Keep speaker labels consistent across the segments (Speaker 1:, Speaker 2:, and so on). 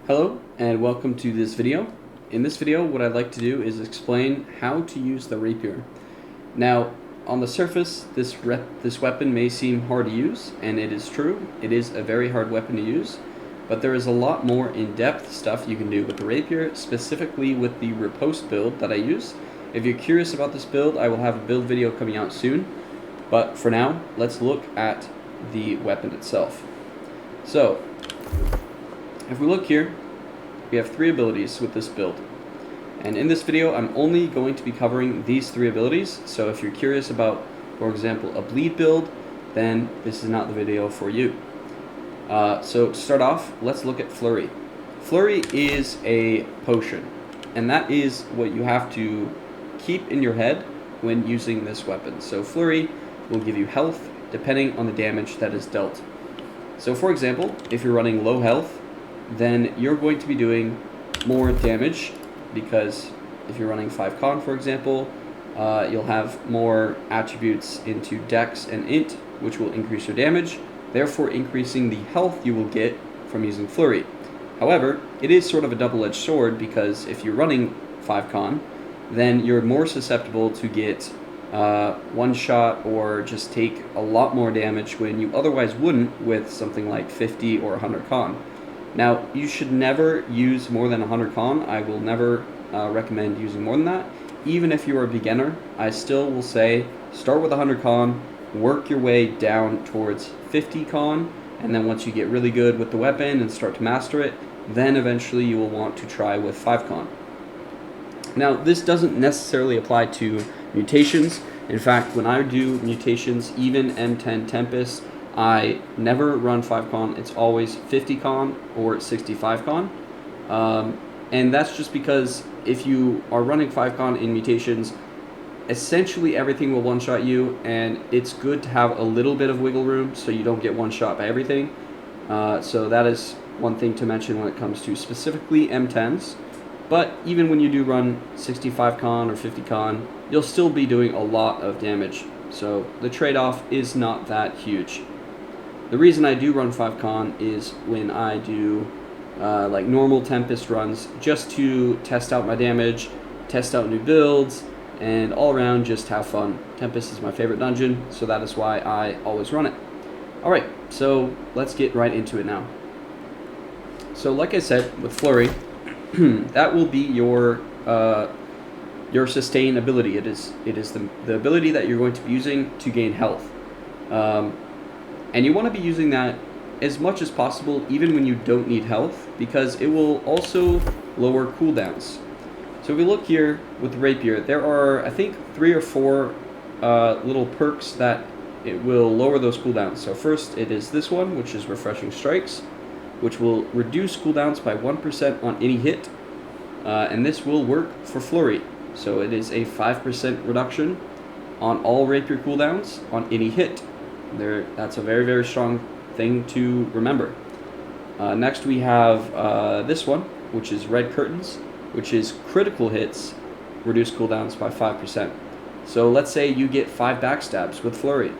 Speaker 1: Hello and welcome to this video. In this video, what I'd like to do is explain how to use the Rapier. Now, on the surface, this weapon may seem hard to use, and it is true. It is a very hard weapon to use, but there is a lot more in-depth stuff you can do with the Rapier, specifically with the Riposte build that I use. If you're curious about this build, I will have a build video coming out soon, but for now, let's look at the weapon itself. So, if we look here, we have 3 abilities with this build. And in this video, I'm only going to be covering these 3 abilities. So if you're curious about, for example, a bleed build, then this is not the video for you. So to start off, let's look at Flurry. Flurry is a potion, and that is what you have to keep in your head when using this weapon. So Flurry will give you health depending on the damage that is dealt. So for example, if you're running low health, then you're going to be doing more damage, because if you're running 5 con, for example, you'll have more attributes into Dex and Int, which will increase your damage, therefore increasing the health you will get from using Flurry. However, it is sort of a double-edged sword, because if you're running 5 con, then you're more susceptible to get one shot or just take a lot more damage when you otherwise wouldn't with something like 50 or 100 con. Now, you should never use more than 100 con. I will never recommend using more than that. Even if you're a beginner, I still will say start with 100 con, work your way down towards 50 con, and then once you get really good with the weapon and start to master it, then eventually you will want to try with 5 con. Now, this doesn't necessarily apply to mutations. In fact, when I do mutations, even M10 Tempest, I never run 5 con, it's always 50 con or 65 con. And that's just because if you are running 5 con in mutations, essentially everything will one-shot you, and it's good to have a little bit of wiggle room so you don't get one-shot by everything. So that is one thing to mention when it comes to specifically M10s. But even when you do run 65 con or 50 con, you'll still be doing a lot of damage. So the trade-off is not that huge. The reason I do run 5 con is when I do like normal Tempest runs, just to test out my damage, test out new builds, and all around just have fun. Tempest is my favorite dungeon, so that is why I always run it. Alright, so let's get right into it now. So like I said, with Flurry, that will be your sustain ability. It is the ability that you're going to be using to gain health. And you want to be using that as much as possible, even when you don't need health, because it will also lower cooldowns. So if we look here with the Rapier, there are, I think, 3 or 4 little perks that it will lower those cooldowns. So first, it is this one, which is Refreshing Strikes, which will reduce cooldowns by 1% on any hit. And this will work for Flurry. So it is a 5% reduction on all Rapier cooldowns on any hit. That's a very, very strong thing to remember. Next we have this one, which is Red Curtains, which is critical hits reduce cooldowns by 5%. So let's say you get 5 backstabs with Flurry.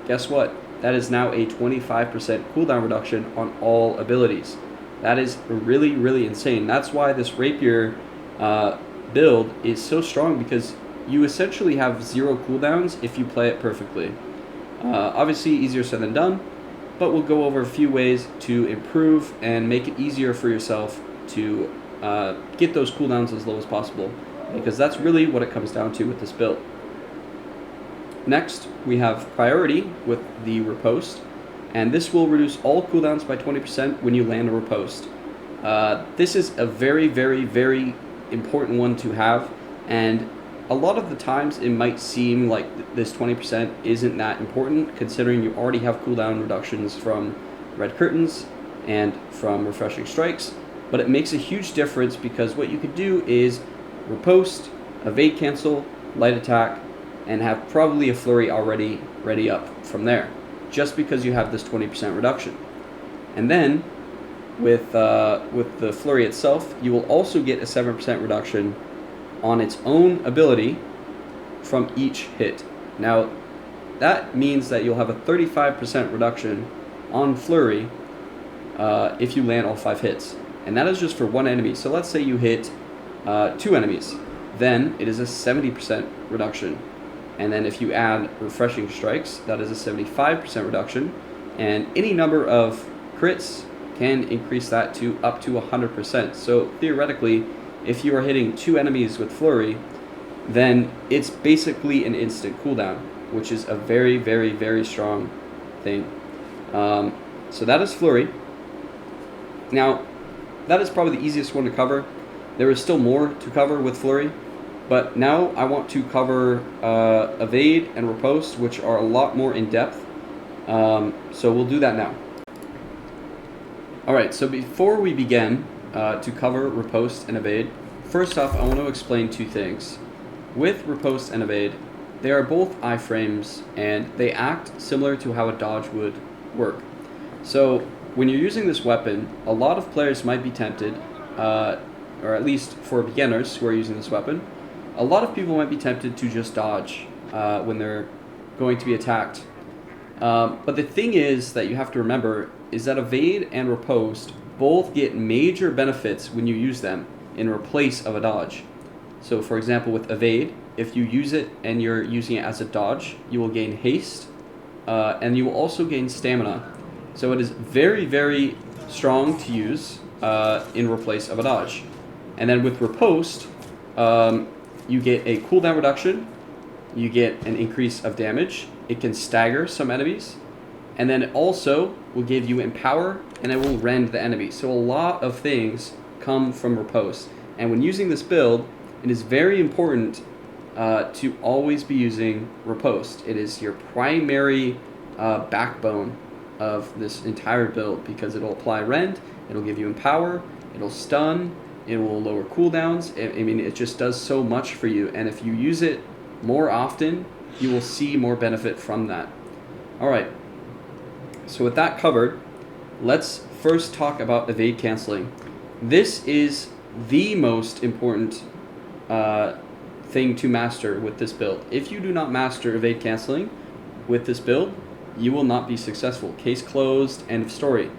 Speaker 1: Guess what? That is now a 25% cooldown reduction on all abilities. That is really, really insane. That's why this Rapier build is so strong, because you essentially have 0 cooldowns if you play it perfectly. Obviously easier said than done, but we'll go over a few ways to improve and make it easier for yourself to get those cooldowns as low as possible, because that's really what it comes down to with this build. Next, we have Priority with the Repost, and this will reduce all cooldowns by 20% when you land a Repost. This is a very, very, very important one to have, and a lot of the times it might seem like this 20% isn't that important, considering you already have cooldown reductions from Red Curtains and from Refreshing Strikes, but it makes a huge difference, because what you could do is Repost, Evade Cancel, Light Attack, and have probably a Flurry already ready up from there, just because you have this 20% reduction. And then with the Flurry itself, you will also get a 7% reduction on its own ability from each hit. Now, that means that you'll have a 35% reduction on Flurry if you land all 5 hits. and that is just for one enemy. So let's say you hit 2 enemies, then it is a 70% reduction. And then if you add refreshing strikes, that is a 75% reduction, and any number of crits can increase that to up to 100%. So theoretically, if you are hitting 2 enemies with Flurry, then it's basically an instant cooldown, which is a very, very, very strong thing. So that is Flurry. Now, that is probably the easiest one to cover. There is still more to cover with Flurry, but now I want to cover Evade and Riposte, which are a lot more in-depth. So we'll do that now. Alright, so before we begin to cover Riposte and Evade, first off, I want to explain 2 things. With Riposte and Evade, they are both iframes, and they act similar to how a dodge would work. So when you're using this weapon, a lot of players might be tempted, or at least for beginners who are using this weapon, a lot of people might be tempted to just dodge when they're going to be attacked. But the thing is that you have to remember is that Evade and Riposte both get major benefits when you use them in replace of a dodge. So for example, with Evade, if you use it and you're using it as a dodge, you will gain haste, and you will also gain stamina. So it is very, very strong to use in replace of a dodge. And then with Riposte, you get a cooldown reduction, you get an increase of damage, it can stagger some enemies, and then it also will give you Empower, and it will rend the enemy. So a lot of things come from Riposte. And when using this build, it is very important to always be using Riposte. It is your primary backbone of this entire build, because it'll apply rend, it'll give you Empower, it'll stun, it will lower cooldowns. I mean, it just does so much for you, and if you use it more often, you will see more benefit from that. Alright, so with that covered, let's first talk about evade canceling. This is the most important thing to master with this build. If you do not master evade canceling with this build, you will not be successful. Case closed, end of story.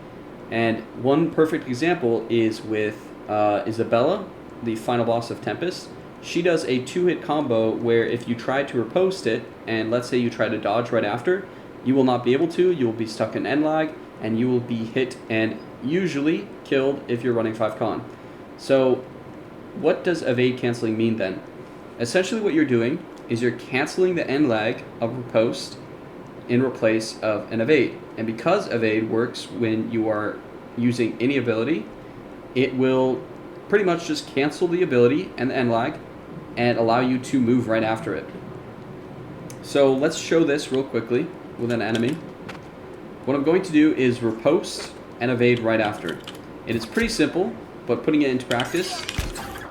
Speaker 1: And one perfect example is with Isabella, the final boss of Tempest. She does a 2-hit combo where if you try to riposte it, and let's say you try to dodge right after, you will not be able to. You will be stuck in end lag, and you will be hit and usually killed if you're running 5-con. So what does evade canceling mean then? Essentially what you're doing is you're canceling the end lag of Repost in replace of an evade. And because evade works when you are using any ability, it will pretty much just cancel the ability and the end lag and allow you to move right after it. So let's show this real quickly with an enemy. What I'm going to do is riposte and evade right after. It is pretty simple, but putting it into practice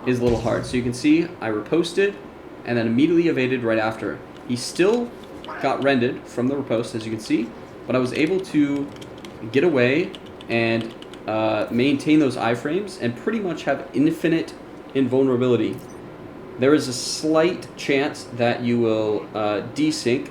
Speaker 1: is a little hard. So you can see I riposted and then immediately evaded right after. He still got rended from the riposte, as you can see, but I was able to get away and maintain those iframes and pretty much have infinite invulnerability. There is a slight chance that you will desync,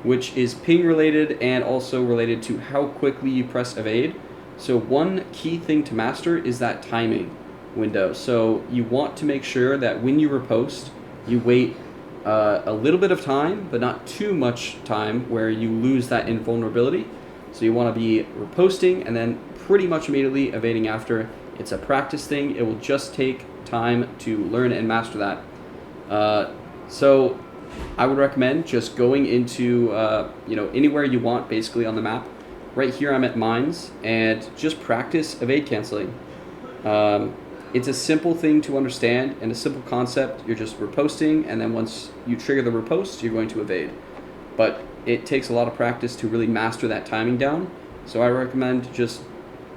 Speaker 1: which is ping related and also related to how quickly you press evade. So one key thing to master is that timing window. So you want to make sure that when you riposte, you wait a little bit of time, but not too much time where you lose that invulnerability. So you want to be riposting and then pretty much immediately evading after. It's a practice thing. It will just take time to learn and master that. So I would recommend just going into anywhere you want basically on the map. Right here I'm at mines, and just practice evade canceling. It's a simple thing to understand and a simple concept. You're just riposting, and then once you trigger the riposte, you're going to evade. But it takes a lot of practice to really master that timing down. So I recommend just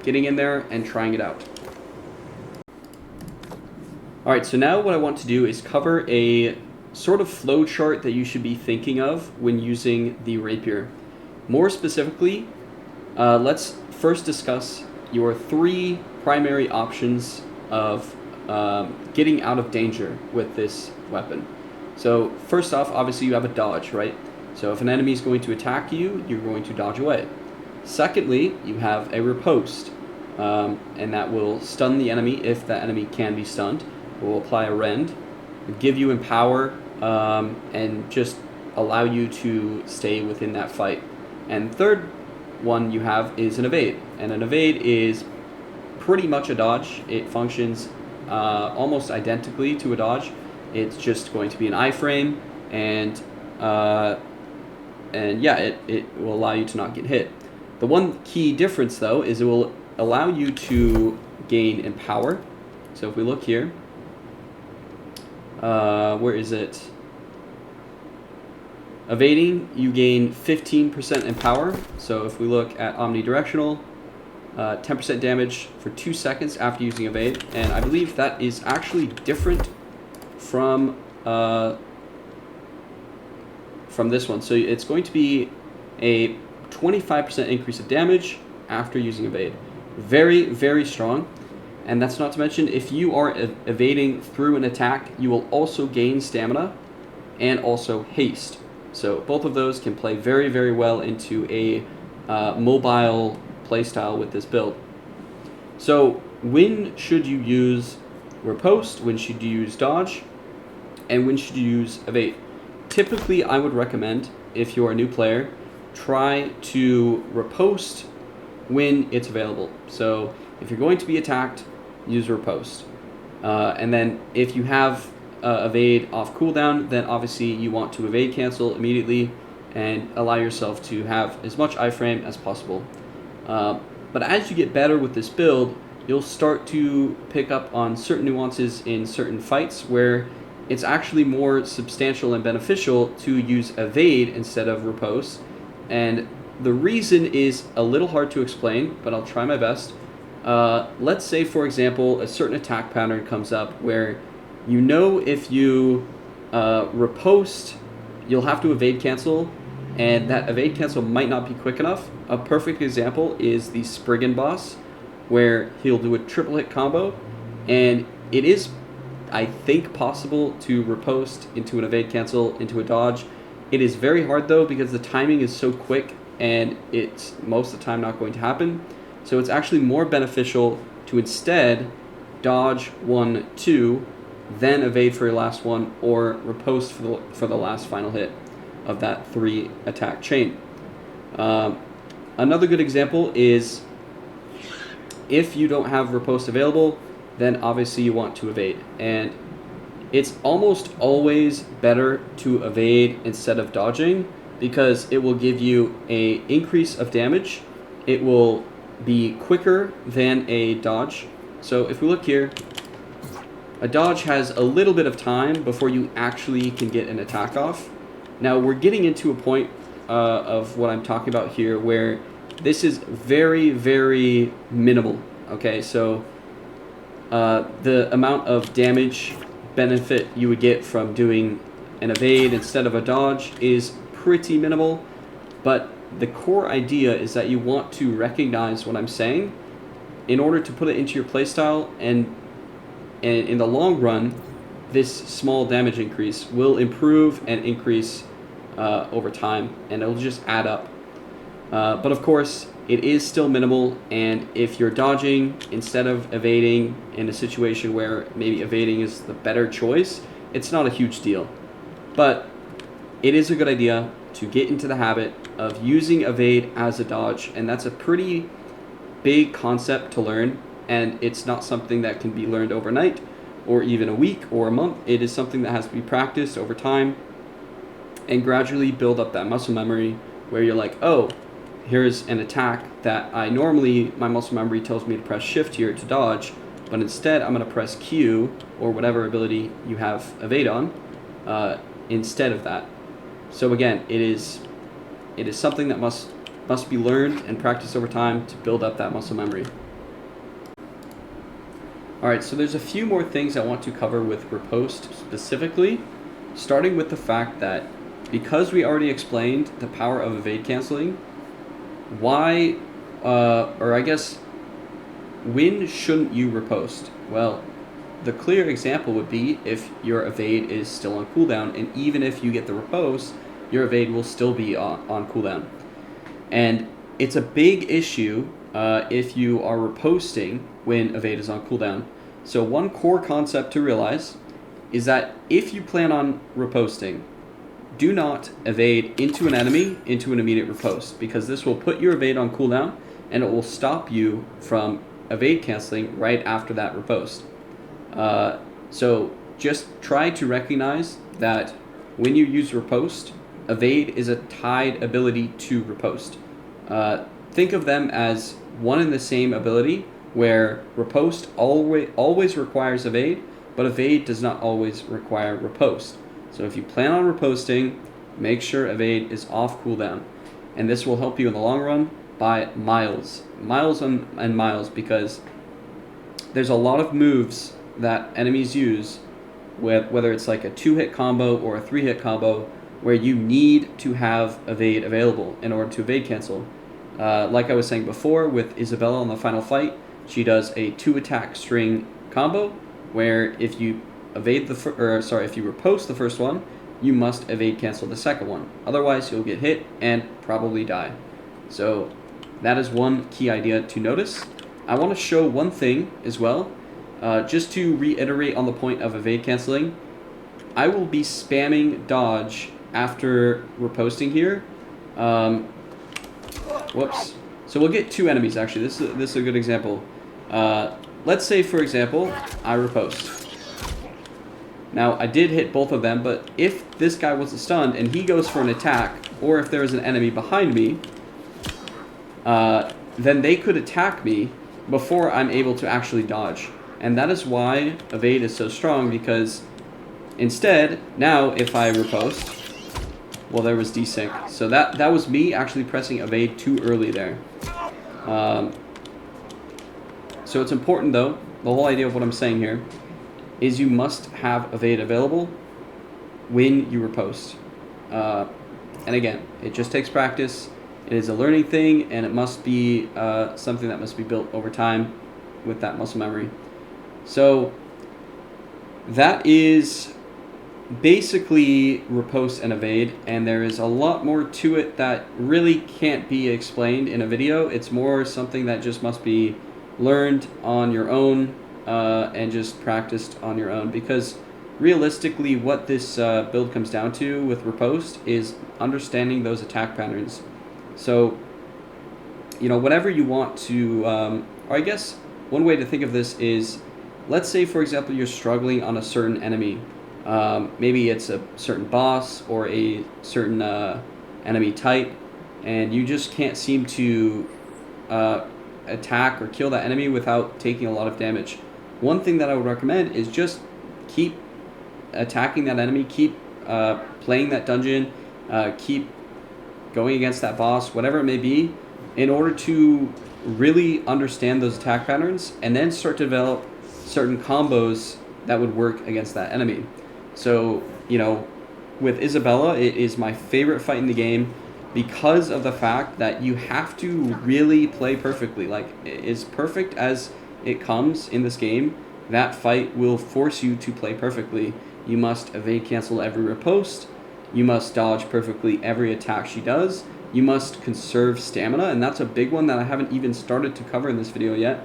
Speaker 1: getting in there and trying it out. Alright, so now what I want to do is cover a sort of flow chart that you should be thinking of when using the Rapier. More specifically, let's first discuss your 3 primary options of getting out of danger with this weapon. So first off, obviously you have a dodge, right? So if an enemy is going to attack you, you're going to dodge away. Secondly, you have a riposte. and that will stun the enemy if that enemy can be stunned. It will apply a rend, give you empower, and just allow you to stay within that fight. And third one you have is an evade, and an evade is pretty much a dodge. It functions almost identically to a dodge. It's just going to be an iframe, and yeah, it will allow you to not get hit. The one key difference though is it will allow you to gain empower. So if we look here, where is it? Evading, you gain 15% empower. So if we look at omnidirectional, 10% damage for 2 seconds after using evade, and I believe that is actually different from this one. So it's going to be a 25% increase of damage after using evade. Very, very strong. And that's not to mention, if you are evading through an attack, you will also gain stamina and also haste. So both of those can play very, very well into a mobile playstyle with this build. So when should you use Repost? When should you use dodge? And when should you use evade? Typically, I would recommend, if you're a new player, try to Repost when it's available. So if you're going to be attacked, use Repost. And then if you have evade off cooldown, then obviously you want to evade cancel immediately and allow yourself to have as much iframe as possible. But as you get better with this build, you'll start to pick up on certain nuances in certain fights where it's actually more substantial and beneficial to use evade instead of Repost. And the reason is a little hard to explain, but I'll try my best. Let's say, for example, a certain attack pattern comes up where you know if you Repost, you'll have to evade cancel, and that evade cancel might not be quick enough. A perfect example is the Spriggan boss, where he'll do a triple hit combo, and it is, I think, possible to Repost into an evade cancel, into a dodge. It is very hard though, because the timing is so quick and it's most of the time not going to happen. So it's actually more beneficial to instead dodge 1, 2, then evade for your last one, or Repost for the last final hit of that 3 attack chain. Another good example is if you don't have Repost available, then obviously you want to evade. And it's almost always better to evade instead of dodging, because it will give you an increase of damage. It will be quicker than a dodge. So if we look here, a dodge has a little bit of time before you actually can get an attack off. Now we're getting into a point of what I'm talking about here where this is very, very minimal. Okay, so the amount of damage benefit you would get from doing an evade instead of a dodge is pretty minimal, but the core idea is that you want to recognize what I'm saying in order to put it into your playstyle, and in the long run, this small damage increase will improve and increase over time, and it'll just add up. But of course, it is still minimal, and if you're dodging instead of evading in a situation where maybe evading is the better choice, it's not a huge deal. But it is a good idea to get into the habit of using evade as a dodge, and that's a pretty big concept to learn, and it's not something that can be learned overnight or even a week or a month. It is something that has to be practiced over time and gradually build up that muscle memory where you're like, oh, here's an attack that I normally, my muscle memory tells me to press shift here to dodge, but instead I'm going to press Q or whatever ability you have evade on instead of that. So again, it is something that must be learned and practiced over time to build up that muscle memory. Alright, so there's a few more things I want to cover with Riposte specifically, starting with the fact that because we already explained the power of evade canceling, why, or I guess, when shouldn't you Riposte? Well, the clear example would be if your evade is still on cooldown, and even if you get the Riposte, your evade will still be on cooldown. And it's a big issue if you are riposting when evade is on cooldown. So one core concept to realize is that if you plan on riposting, do not evade into an enemy into an immediate riposte, because this will put your evade on cooldown and it will stop you from evade canceling right after that riposte. So just try to recognize that when you use riposte, evade is a tied ability to riposte. Think of them as one and the same ability, where riposte always requires evade, but evade does not always require riposte. So if you plan on riposting, make sure evade is off cooldown, and this will help you in the long run by miles and miles, because there's a lot of moves that enemies use, whether it's like a 2-hit combo or a 3-hit combo, where you need to have evade available in order to evade cancel. Like I was saying before with Isabella in the final fight, she does a 2-attack string combo, where if you evade if you riposte the first one, you must evade cancel the second one. Otherwise, you'll get hit and probably die. So that is one key idea to notice. I want to show one thing as well, just to reiterate on the point of evade canceling. I will be spamming dodge after riposting here. Whoops. So we'll get 2 enemies actually. This is a good example. Let's say, for example, I riposte. Now, I did hit both of them, but if this guy wasn't stunned and he goes for an attack, or if there is an enemy behind me, then they could attack me before I'm able to actually dodge. And that is why evade is so strong, because instead, now if I riposte, well, there was desync. So that was me actually pressing evade too early there. So it's important, though, the whole idea of what I'm saying here is you must have evade available when you riposte. And again, it just takes practice. It is a learning thing, and it must be something that must be built over time with that muscle memory. So that is basically riposte and evade, and there is a lot more to it that really can't be explained in a video. It's more something that just must be learned on your own and just practiced on your own, because realistically what this build comes down to with riposte is understanding those attack patterns. So, you know, whatever you want to, or I guess one way to think of this is, let's say, for example, you're struggling on a certain enemy. Maybe it's a certain boss or a certain enemy type, and you just can't seem to attack or kill that enemy without taking a lot of damage. One thing that I would recommend is just keep attacking that enemy, keep playing that dungeon, keep going against that boss, whatever it may be, in order to really understand those attack patterns and then start to develop certain combos that would work against that enemy. So, you know, with Isabella, it is my favorite fight in the game because of the fact that you have to really play perfectly. Like, as perfect as it comes in this game, that fight will force you to play perfectly. You must evade cancel every riposte. You must dodge perfectly every attack she does. You must conserve stamina, and that's a big one that I haven't even started to cover in this video yet.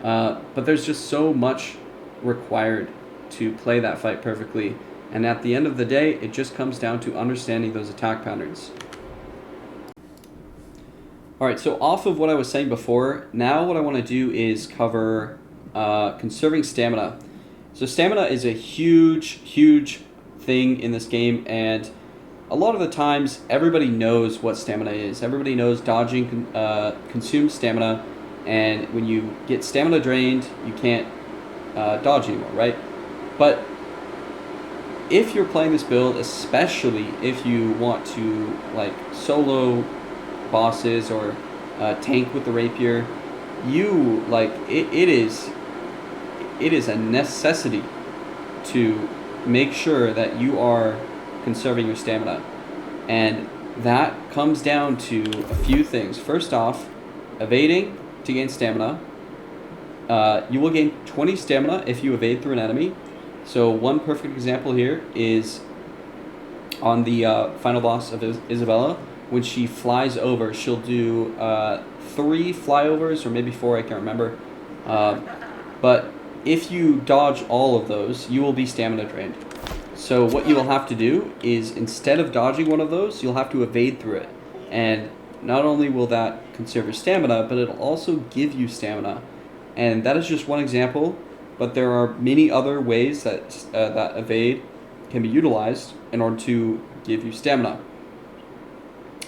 Speaker 1: But there's just so much required to play that fight perfectly. And at the end of the day, it just comes down to understanding those attack patterns. Alright, so off of what I was saying before, now what I want to do is cover conserving stamina. So stamina is a huge thing in this game, and a lot of the times everybody knows what stamina is. Everybody knows dodging consumes stamina, and when you get stamina drained, you can't dodge anymore, right? But if you're playing this build, especially if you want to like solo bosses or tank with the rapier, you like it is a necessity to make sure that you are conserving your stamina, and that comes down to a few things. First off, evading to gain stamina. You will gain 20 stamina if you evade through an enemy. So one perfect example here is on the final boss of Isabella. when she flies over, she'll do 3 flyovers, or maybe 4, I can't remember. But if you dodge all of those, you will be stamina drained. So what you will have to do is, instead of dodging one of those, you'll have to evade through it. And not only will that conserve your stamina, but it'll also give you stamina. And that is just one example, but there are many other ways that that evade can be utilized in order to give you stamina.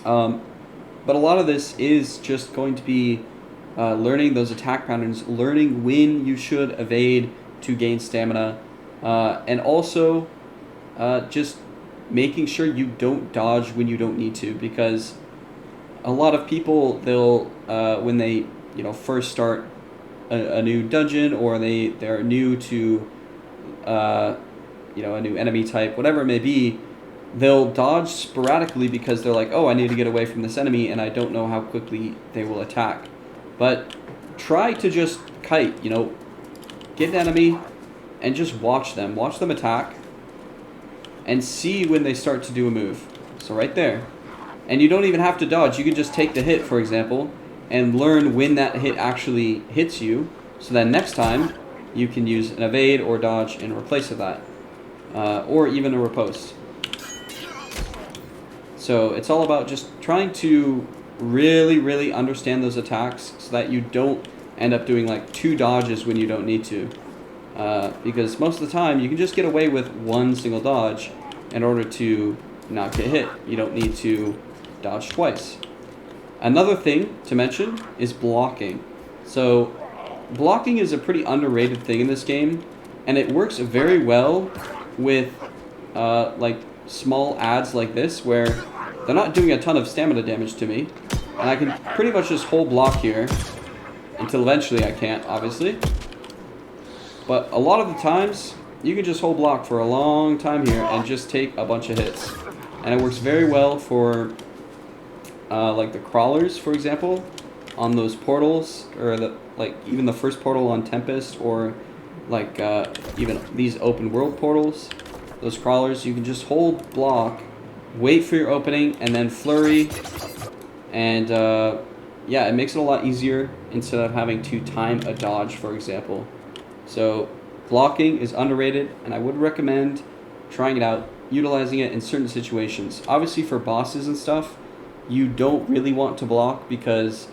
Speaker 1: But a lot of this is just going to be learning those attack patterns, learning when you should evade to gain stamina, and also just making sure you don't dodge when you don't need to, because a lot of people, they'll when they first start a new dungeon, or they're new to a new enemy type, whatever it may be, they'll dodge sporadically because they're like, oh, I need to get away from this enemy and I don't know how quickly they will attack. But try to just kite, get an enemy and just watch them attack and see when they start to do a move. So right there. And you don't even have to dodge, you can just take the hit, for example, and learn when that hit actually hits you, so that next time you can use an evade or dodge in replace of that. Or even a riposte. So it's all about just trying to really, really understand those attacks so that you don't end up doing like 2 dodges when you don't need to. Because most of the time you can just get away with 1 single dodge in order to not get hit. You don't need to dodge twice. Another thing to mention is blocking. So blocking is a pretty underrated thing in this game, and it works very well with like small adds like this, where they're not doing a ton of stamina damage to me, and I can pretty much just hold block here until eventually I can't, obviously. But a lot of the times you can just hold block for a long time here and just take a bunch of hits, and it works very well for like the crawlers, for example, on those portals, or even the first portal on Tempest, or like even these open world portals. Those crawlers, you can just hold block, wait for your opening, and then flurry, and yeah, it makes it a lot easier instead of having to time a dodge, for example. So blocking is underrated, and I would recommend trying it out, utilizing it in certain situations. Obviously for bosses and stuff, you don't really want to block, because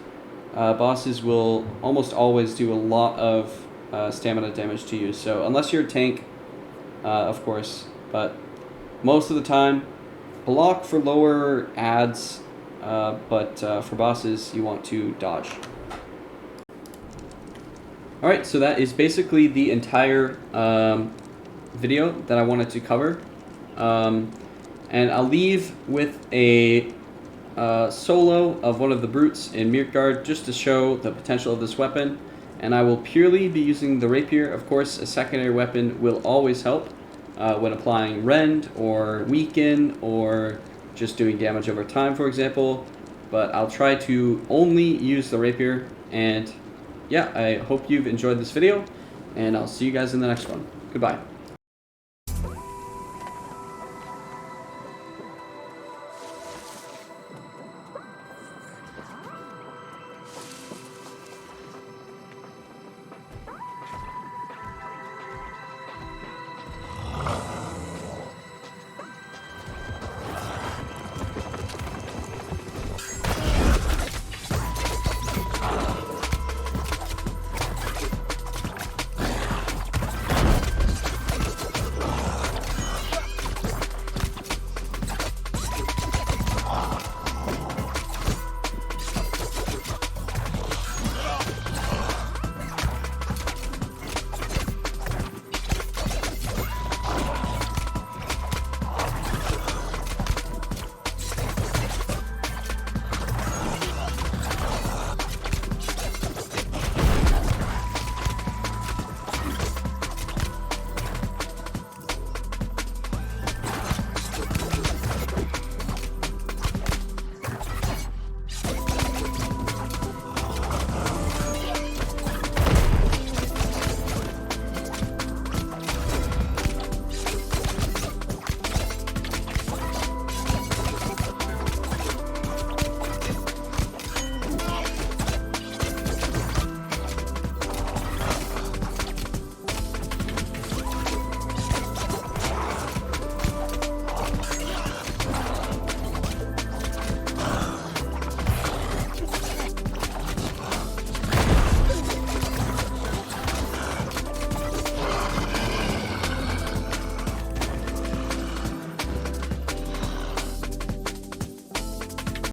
Speaker 1: bosses will almost always do a lot of stamina damage to you. So unless you're a tank, of course, but most of the time, block for lower adds, but for bosses, you want to dodge. Alright, so that is basically the entire video that I wanted to cover. And I'll leave with a solo of one of the brutes in Mirtgard, just to show the potential of this weapon. And I will purely be using the rapier. Of course, a secondary weapon will always help when applying rend or weaken, or just doing damage over time, for example. But I'll try to only use the rapier. And yeah, I hope you've enjoyed this video, and I'll see you guys in the next one. Goodbye.